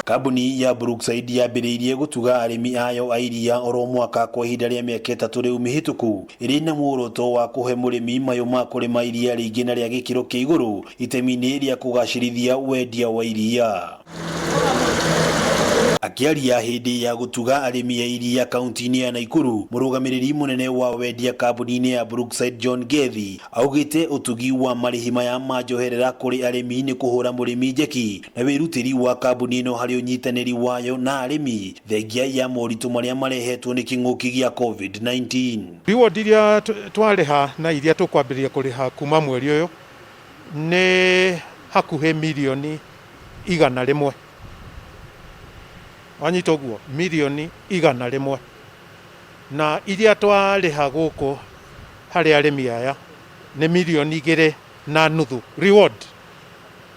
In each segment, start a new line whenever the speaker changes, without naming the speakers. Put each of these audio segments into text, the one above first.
Kambuni ya Brookside yambĩrĩirie gũtuga arĩmi ayo a iria oro mwaka kwa ihinda rĩa mĩaka 3 rĩu mĩhĩtũku, ĩrĩ na muoroto wa kũhe mũrĩmi mayũ ma kũrĩma iria rĩingĩ na rĩa gĩkĩro kĩa igũrũ itemi-inĩ rĩa kũgacĩrithia wendia wa iria. Akiaria hindi ya gũtuga arĩmi a iria kaunti-inĩ ya Nakuru, mũrũgamĩrĩri mũnene wa wendia kambuni-inĩ ya Brookside John Gethi augĩte ũtugi wa marĩhi maya ma njoherera kũrĩ arĩmi nĩ kũhũra mũrĩmi njeki na wĩrutĩri wa kambuni ĩno harĩ ũnyitanĩri wayo na arĩmi thengia ya moritũ marĩa marehetwo nĩ kĩng'ũki gĩa COVID-19.
Reward iria twarĩha na iria tũkwambĩrĩria kũrĩha kuma mweri ũyũ nĩ hakuhĩ mirioni 100. Wanyita ũguo mirioni 100 na iria twarĩha gũkũ harĩ arĩmi aya nĩ mirioni 2.5 reward,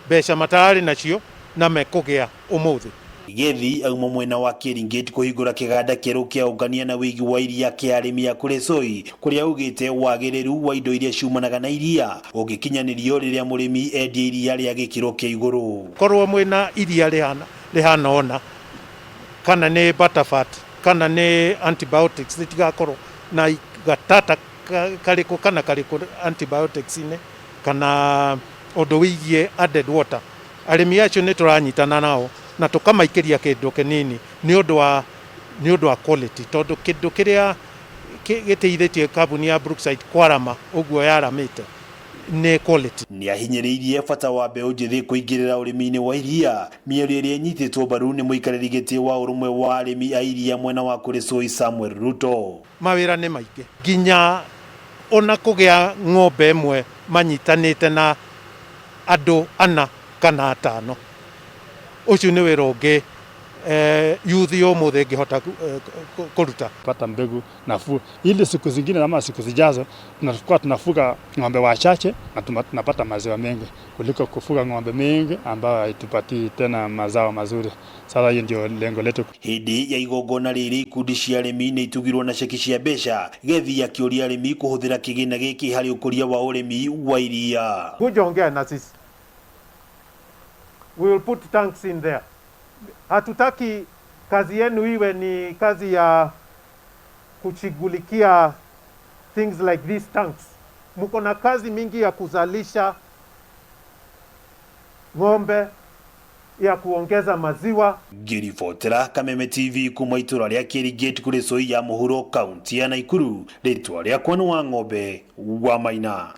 mbeca matarĩ nacio na mekũgĩa ũmũthĩ.
Gethi auma mwena wa Kiringate kũhingũra kĩganda kĩerũ kĩa ũngania na wĩigi wa iria kĩa arĩmi a Kuresoi, kũrĩa augĩte wagĩrĩru wa indo iria ciumanaga na iria ũngĩkinyanĩrio rĩrĩa mũrĩmi endia iria rĩa gĩkĩro kĩa igũrũ.
Korwo mwĩna iria rĩhana ona kana nĩ butterfat kana nĩ antibiotics itigakorwo na gatata karĩkũ kana karĩkũ antibiotics-inĩ kana ũndũ wĩgiĩ added water, arĩmi acio nĩ tũranyitana nao na tũkamaikĩria kĩndũ kĩnini nĩ ũndũ wa quality, tondũ kĩndũ kĩrĩa gĩteithĩtie kambuni ya Brookside kwarama ũguo yaramĩte nĩ quality.
Nĩ ahinyĩrĩirie bata wa mbeũ njĩthĩ kũingĩrĩra ũrĩmi-inĩ wa iria, mĩario ĩrĩa ĩnyitĩtwo mbaru nĩ mũikarĩri gĩtĩ wa ũrũmwe wa arĩmi a iria mwena wa Kuresoi Samuel Ruto.
Mawĩra nĩ maingĩ, nginya ona kũgĩa ng'ombe ĩmwe manyitanĩte na andũ 4 kana 5, ũcio nĩ wĩra ũngĩ youth ũmũthĩ ĩngĩhota kũruta.
Pata mbegu nafuu ili siku zingine ama siku zijazo tunakuwa tunafuga ng'ombe wachache na tunapata maziwa mengi kuliko kufuga ng'ombe mengi ambao haitupatii tena mazao mazuri. Sasa hiyo ndio lengo letu.
Hindi ya igongona rĩrĩ ikundi cia arĩmi nĩ itugirwo na ceki cia mbeca, Gethi akĩũria arĩmi kũhũthĩra kĩgĩna gĩkĩ harĩ ũkũria wa ũrĩmi wa iria.
Kuja ongea na sisi. We will put tanks in there. Hatutaki kazi yenu iwe ni kazi ya kushughulikia things like these tanks. Mko na kazi mingi ya kuzalisha ng'ombe, ya kuongeza maziwa.
Ngĩribotera Kameme TV kuma itũra rĩa Kiringate Kuresoi ya mũhuro kaunti ya Nakuru, rĩtwa rĩakwa nĩ Wang'ombe wa Maina.